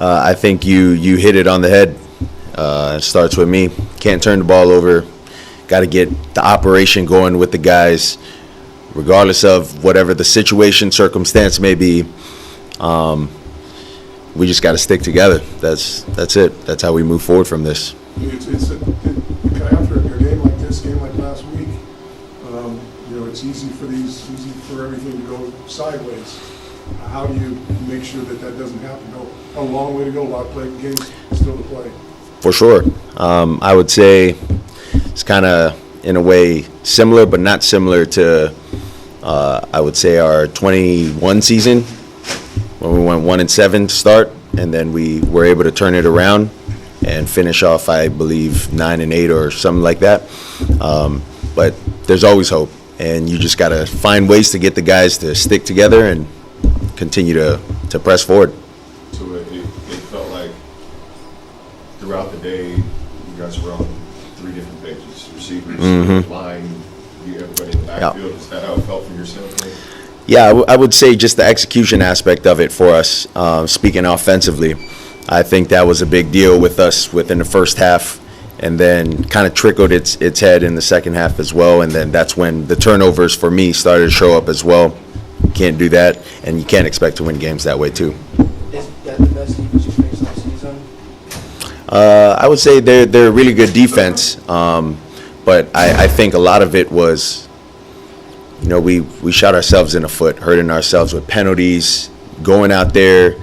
I think you hit it on the head. It starts with me. Can't turn the ball over. Got to get the operation going with the guys, regardless of whatever the situation, circumstance may be. We just got to stick together. That's it. That's how we move forward from this. After a game like this, game like last week, it's easy for everything to go sideways. How do you make sure that doesn't happen? A long way to go. A lot of games still to play. For sure. I would say it's kind of, in a way, similar, but not similar to, I would say, our 21 season, when we went 1-7 to start, and then we were able to turn it around and finish off, I believe, 9-8 or something like that. But there's always hope, and you just got to find ways to get the guys to stick together and continue to press forward. So it felt like throughout the day, you guys were on 3 different pages: receivers, line, everybody in the backfield. Is that how it felt from your standpoint? Yeah, I would say just the execution aspect of it for us, speaking offensively. I think that was a big deal with us within the first half, and then kind of trickled its head in the second half as well. And then that's when the turnovers for me started to show up as well. You can't do that, and you can't expect to win games that way too. Is that the best defense you faced all season? I would say they're a really good defense, but I think a lot of it was, we shot ourselves in the foot, hurting ourselves with penalties, going out there,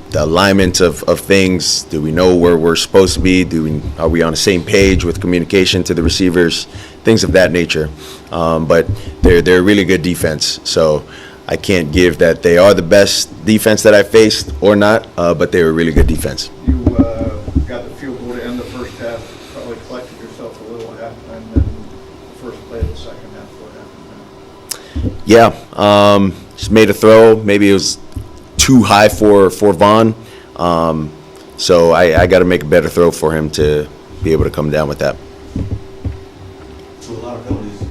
the alignment of things. Do we know where we're supposed to be? Are we on the same page with communication to the receivers? Things of that nature. But they're a really good defense. So I can't give that they are the best defense that I faced or not, but they're a really good defense. You got the field goal to end the first half, probably collected yourself a little at halftime, and then the first play of the second half, what happened there? Yeah, just made a throw. Maybe it was too high for Vaughn. So I got to make a better throw for him to be able to come down with that. So a lot of penalties,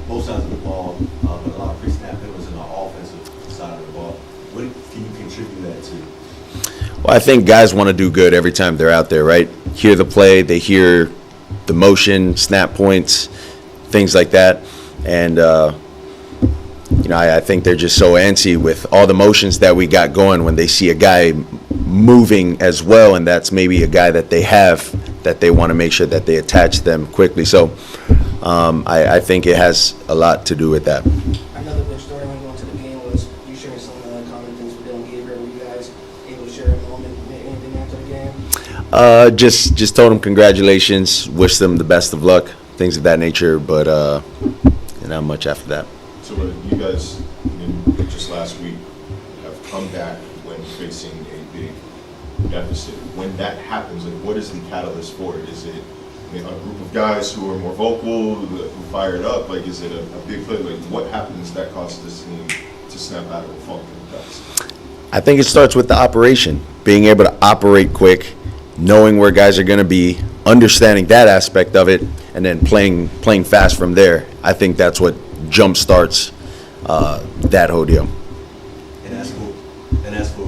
both sides of the ball, but a lot of pre-snap penalties on the offensive side of the ball. What can you contribute that to? Well, I think guys want to do good every time they're out there, right? Hear the play, they hear the motion, snap points, things like that. And, I think they're just so antsy with all the motions that we got going when they see a guy moving as well, and that's maybe a guy that they have that they want to make sure that they attach them quickly. So I think it has a lot to do with that. Another big storyline going to the game was you sharing some of the common things with Dylan Gabriel. Were you guys able to share a moment, anything after the game? Just told them congratulations, wish them the best of luck, things of that nature, but not much after that. So you guys, just last week, have come back when facing a big deficit. When that happens, what is the catalyst for it? Is it a group of guys who are more vocal, who fired up? Is it a big play? What happens that causes this team to snap out of a funk in the dust? I think it starts with the operation, being able to operate quick, knowing where guys are going to be, understanding that aspect of it, and then playing fast from there. I think that's what jump starts that whole deal. And as for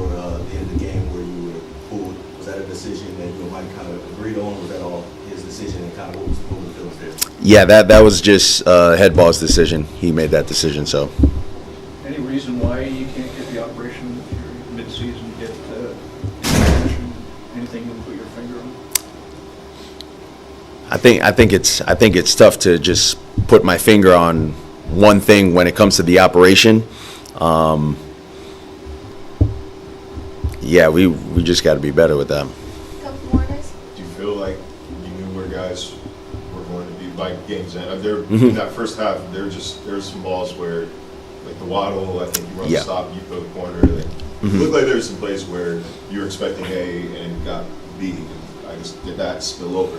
the end of the game where you were pulled, was that a decision that you and Mike kind of agreed on? Was that all his decision, and kind of what was the feelings there? Yeah, that was just Headball's decision. He made that decision. So. Any reason why you can't get the operation if you're mid-season, get anything you can put your finger on? I think it's tough to just put my finger on one thing when it comes to the operation. We just got to be better with that. Do you feel like you knew where guys were going to be by games end? In that first half, there's some balls where, like the Waddle, I think you run the stop, you throw the corner. It looked like there were some plays where you were expecting A and got B. I guess did that spill over?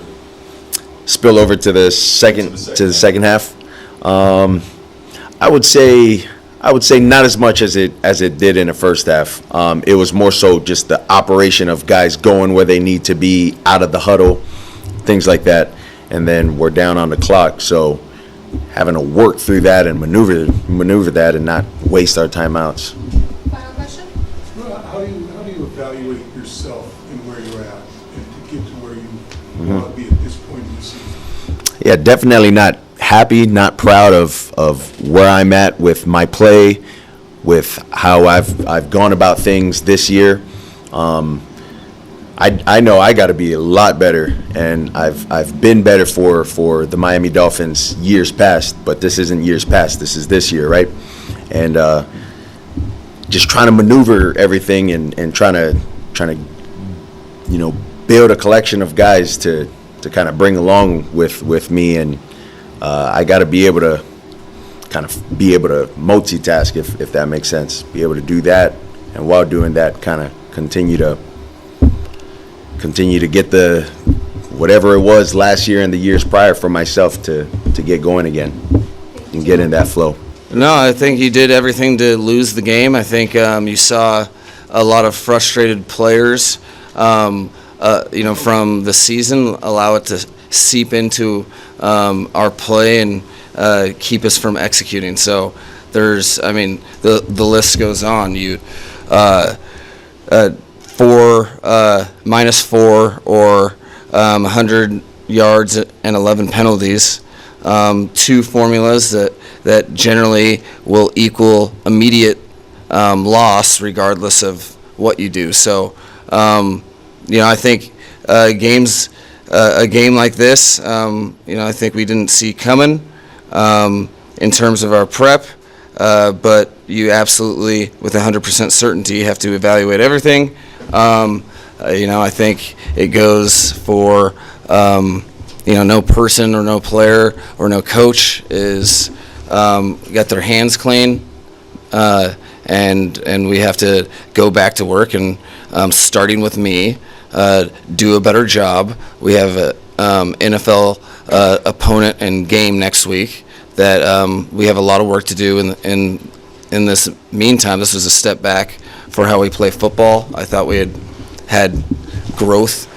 Spill over to the second half. I would say not as much as it did in the first half. It was more so just the operation of guys going where they need to be, out of the huddle, things like that. And then we're down on the clock, so having to work through that and maneuver that and not waste our timeouts. How do you evaluate yourself and where you're at and to get to where you want to be at this point in the season? Yeah, definitely not happy, not proud of where I'm at with my play, with how I've gone about things this year. I know I got to be a lot better, and I've been better for the Miami Dolphins years past, but this isn't years past. This is this year, right? And just trying to maneuver everything and trying to build a collection of guys to kind of bring along with me, and I got to be able to multitask if that makes sense. Be able to do that, and while doing that, kind of continue to get the whatever it was last year and the years prior for myself to get going again and get in that flow. No, I think you did everything to lose the game. I think you saw a lot of frustrated players, from the season, allow it to seep into our play and keep us from executing. So the list goes on. You -4 or 100 yards and 11 penalties, two formulas that generally will equal immediate loss regardless of what you do. So, I think a game like this, I think we didn't see coming in terms of our prep, but you absolutely, with 100% certainty, have to evaluate everything. I think it goes for, no person or no player or no coach is got their hands clean, and we have to go back to work and starting with me, do a better job. We have a NFL opponent and game next week that we have a lot of work to do in this meantime. This was a step back for how we play football. I thought we had growth,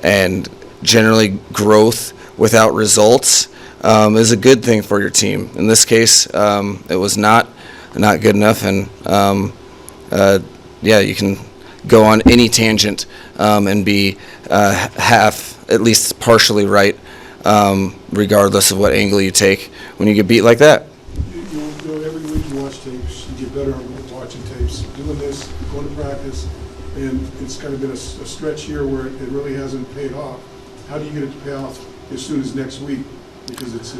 and generally growth without results is a good thing for your team. In this case, it was not good enough, and you can go on any tangent and be at least partially right, regardless of what angle you take when you get beat like that. Every week you watch tapes, you get better at watching tapes, doing this, going to practice, and it's kind of been a stretch here where it really hasn't paid off. How do you get it to pay off as soon as next week? Because it's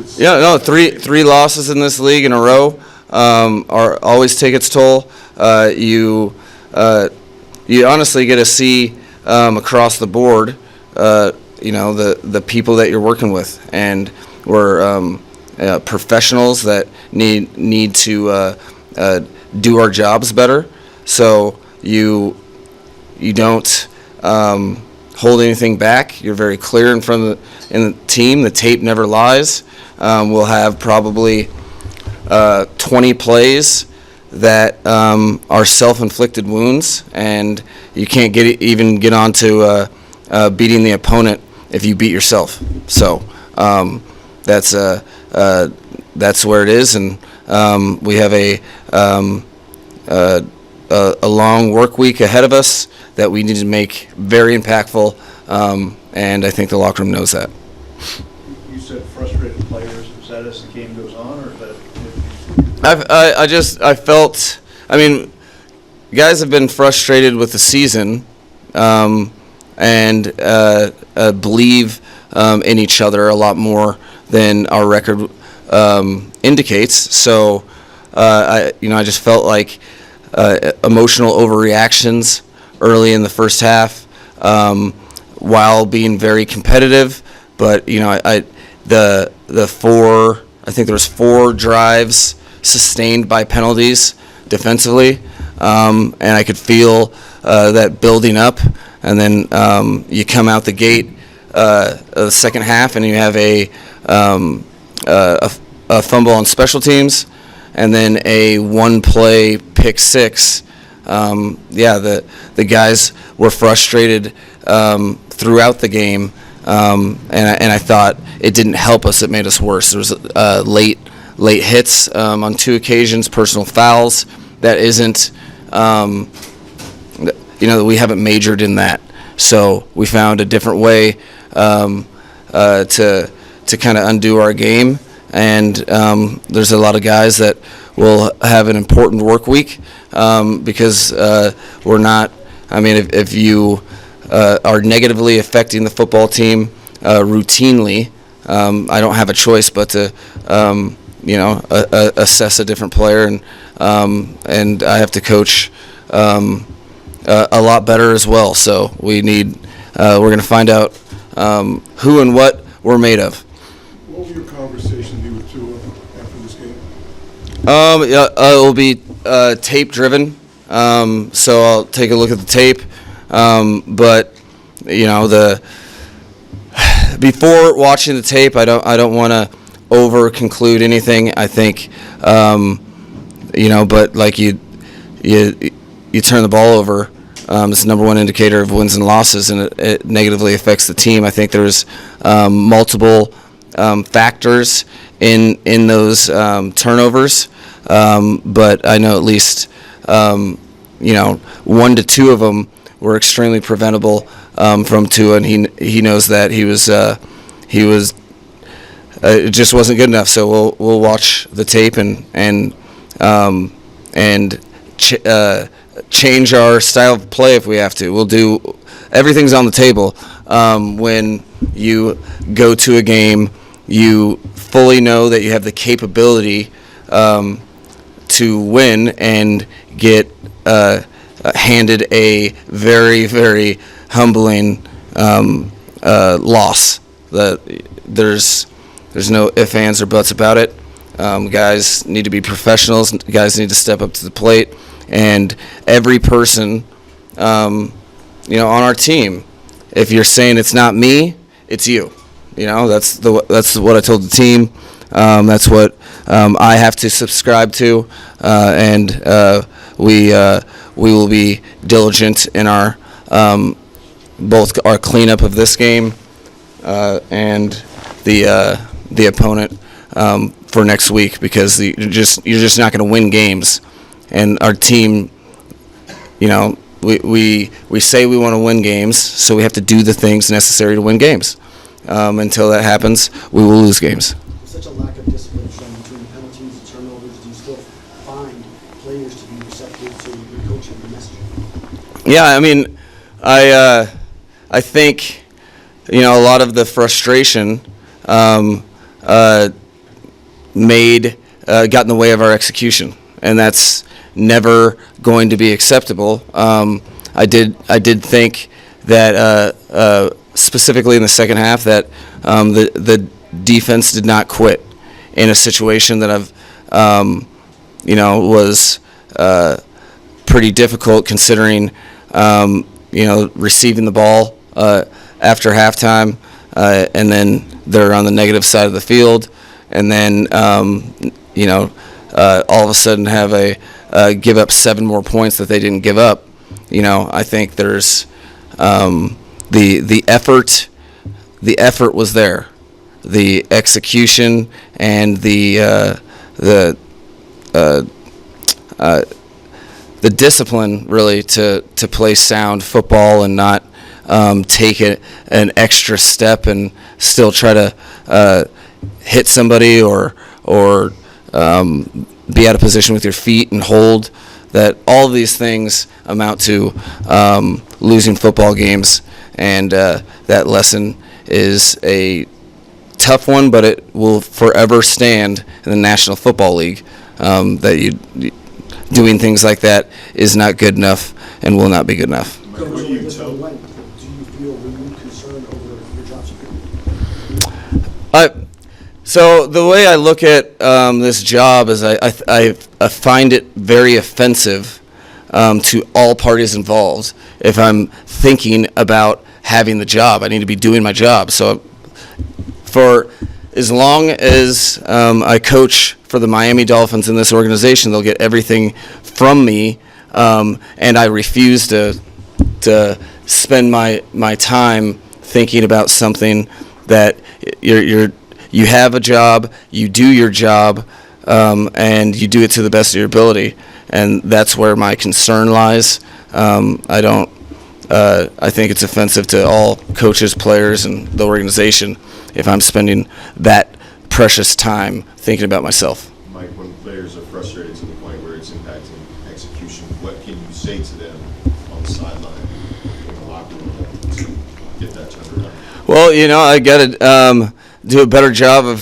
three losses in this league in a row always take its toll. You honestly get to see across the board, the people that you're working with, and we're professionals that need to do our jobs better. So you don't hold anything back. You're very clear in front of the team. The tape never lies. We'll have probably 20 plays that are self-inflicted wounds, and you can't even get on to beating the opponent if you beat yourself. So that's where it is, and we have a long work week ahead of us that we need to make very impactful, and I think the locker room knows that. You said frustrated players. Is that as the game goes on, or is that? I felt, guys have been frustrated with the season, and believe in each other a lot more than our record indicates. So, I just felt like emotional overreactions early in the first half, while being very competitive. But I think there was 4 drives sustained by penalties defensively, and I could feel that building up. And then you come out the gate the second half, and you have a fumble on special teams, and then a one-play pick six. The guys were frustrated throughout the game, and I thought it didn't help us. It made us worse. There was late hits on 2 occasions, personal fouls. That isn't we haven't majored in that. So we found a different way to kind of undo our game. And there's a lot of guys that will have an important work week because we're not. I mean, if you are negatively affecting the football team routinely, I don't have a choice but to assess a different player, and I have to coach a lot better as well. So we're going to find out who and what we're made of. What will your conversation be with Tua after this game? It will be tape driven. So I'll take a look at the tape. But before watching the tape, I don't want to over conclude anything. I think but like you turn the ball over. It's the number one indicator of wins and losses, and it negatively affects the team. I think there's multiple factors in those turnovers, but I know at least 1 to 2 of them were extremely preventable from Tua, and he knows that. He was it just wasn't good enough. So we'll watch the tape and change our style of play if we have to. We'll do everything's on the table. When you go to a game, you fully know that you have the capability to win and get handed a very, very humbling loss. There's no ifs, ands, or buts about it. Guys need to be professionals. Guys need to step up to the plate. And every person, on our team, if you're saying it's not me, it's you. That's what I told the team. That's what I have to subscribe to, and we will be diligent in our both our cleanup of this game and the opponent for next week, because you're just not going to win games. And our team, we say we want to win games, so we have to do the things necessary to win games. Until that happens, we will lose games. Such a lack of discipline shown between penalties and turnovers. Do you still find players to be receptive to your coaching and messaging? Yeah, I mean, I think a lot of the frustration got in the way of our execution, and that's never going to be acceptable. I did think that specifically in the second half that the defense did not quit in a situation that was pretty difficult, considering receiving the ball after halftime, and then they're on the negative side of the field, and then all of a sudden have give up 7 more points that they didn't give up. I think there's the effort. The effort was there. The execution and the discipline, really, to play sound football and not take an extra step and still try to hit somebody or be out of position with your feet and hold. That all of these things amount to losing football games, and that lesson is a tough one, but it will forever stand in the National Football League. That doing things like that is not good enough and will not be good enough. Coach, What do you this tell- went, do you feel renewed concern over your job security? So the way I look at this job is I find it very offensive to all parties involved. If I'm thinking about having the job, I need to be doing my job. So for as long as I coach for the Miami Dolphins in this organization, they'll get everything from me, and I refuse to spend my time thinking about something that you have a job, you do your job, and you do it to the best of your ability. and that's where my concern lies. I think it's offensive to all coaches, players, and the organization if I'm spending that precious time thinking about myself. Mike, when players are frustrated to the point where it's impacting execution, what can you say to them on the sideline in the locker room to get that turned around? Well, I got to do a better job of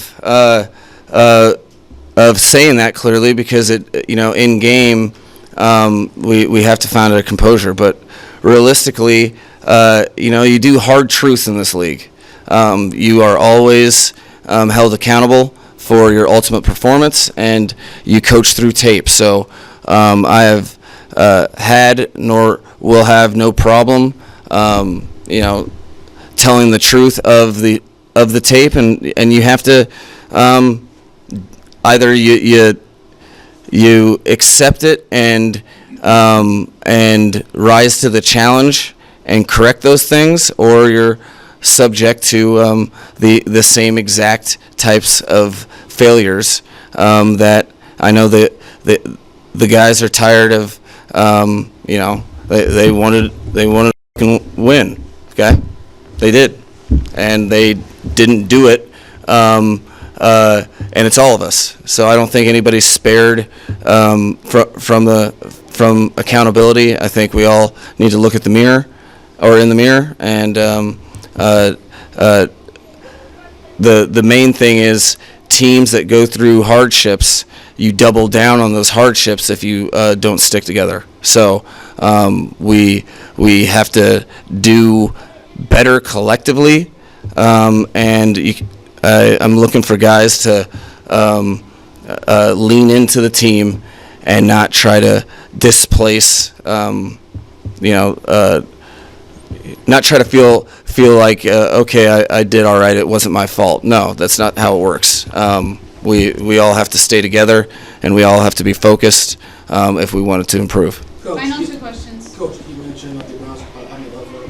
saying that clearly, because in game we have to find our composure. But realistically, you do hard truth in this league. You are always held accountable for your ultimate performance, and you coach through tape. So I have had nor will have no problem, telling the truth of the tape, and you have to either you accept it and rise to the challenge and correct those things, or you're subject to the same exact types of failures that I know that the guys are tired of. They wanted to win. Okay, they did, and they didn't do it. And it's all of us. So I don't think anybody's spared from accountability. I think we all need to look at the mirror, or in the mirror, and the main thing is teams that go through hardships, you double down on those hardships if you don't stick together. So we have to do better collectively, and I'm looking for guys to lean into the team and not try to displace, not try to feel like, okay, I did all right, it wasn't my fault. No, that's not how it works. We all have to stay together, and we all have to be focused if we want it to improve. Coach, Final two questions. Coach, you mentioned the Browns.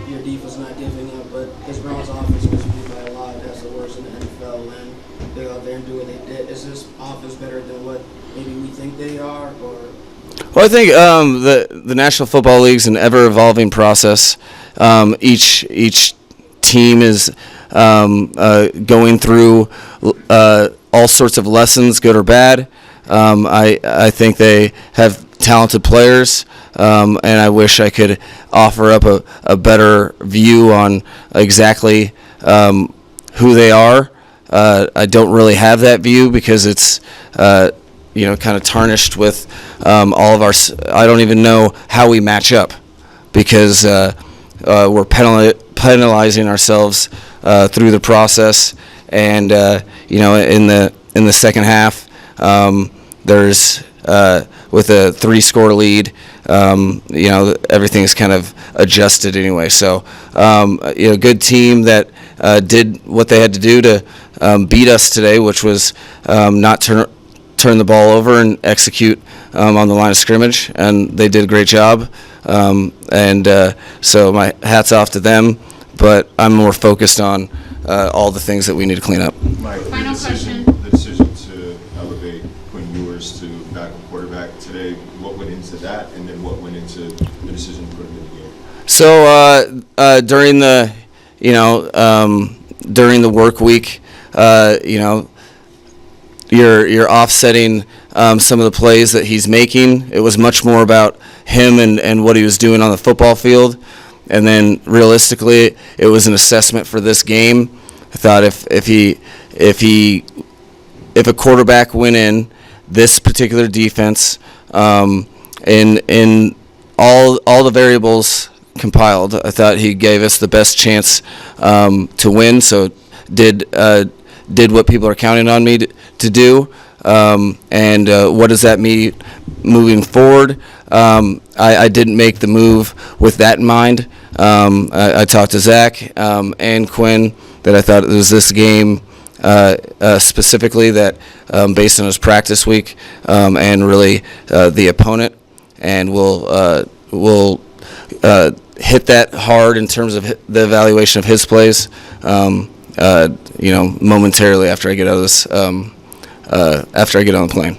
Your defense not giving up, but this Browns offense was beat by a lot. That's the worst in the NFL, and they're out there and do what they did. Is this offense better than what maybe we think they are, or? Well, I think the National Football League's an ever-evolving process. Each team is going through all sorts of lessons, good or bad. I think they have talented players, and I wish I could offer up a better view on exactly who they are. I don't really have that view because it's kind of tarnished with all of our. I don't even know how we match up because we're penalizing ourselves through the process, and in the second half, there's with a 3-score lead, everything's kind of adjusted anyway. So good team that did what they had to do to beat us today, which was not turn the ball over and execute on the line of scrimmage, and they did a great job. So my hat's off to them, but I'm more focused on all the things that we need to clean up. Mike, Final question. The decision to elevate Quinn Ewers to backup quarterback today, what went into that, and then what went into the decision to put him in the game? So during the work week, you're offsetting some of the plays that he's making. It was much more about him and what he was doing on the football field. And then realistically, it was an assessment for this game. I thought if a quarterback went in this particular defense, in all the variables compiled, I thought he gave us the best chance to win. So did what people are counting on me to do, and what does that mean moving forward? I didn't make the move with that in mind. I talked to Zach and Quinn that I thought it was this game specifically that based on his practice week and really the opponent, and we'll hit that hard in terms of the evaluation of his plays. Momentarily after I get out of this, after I get on the plane.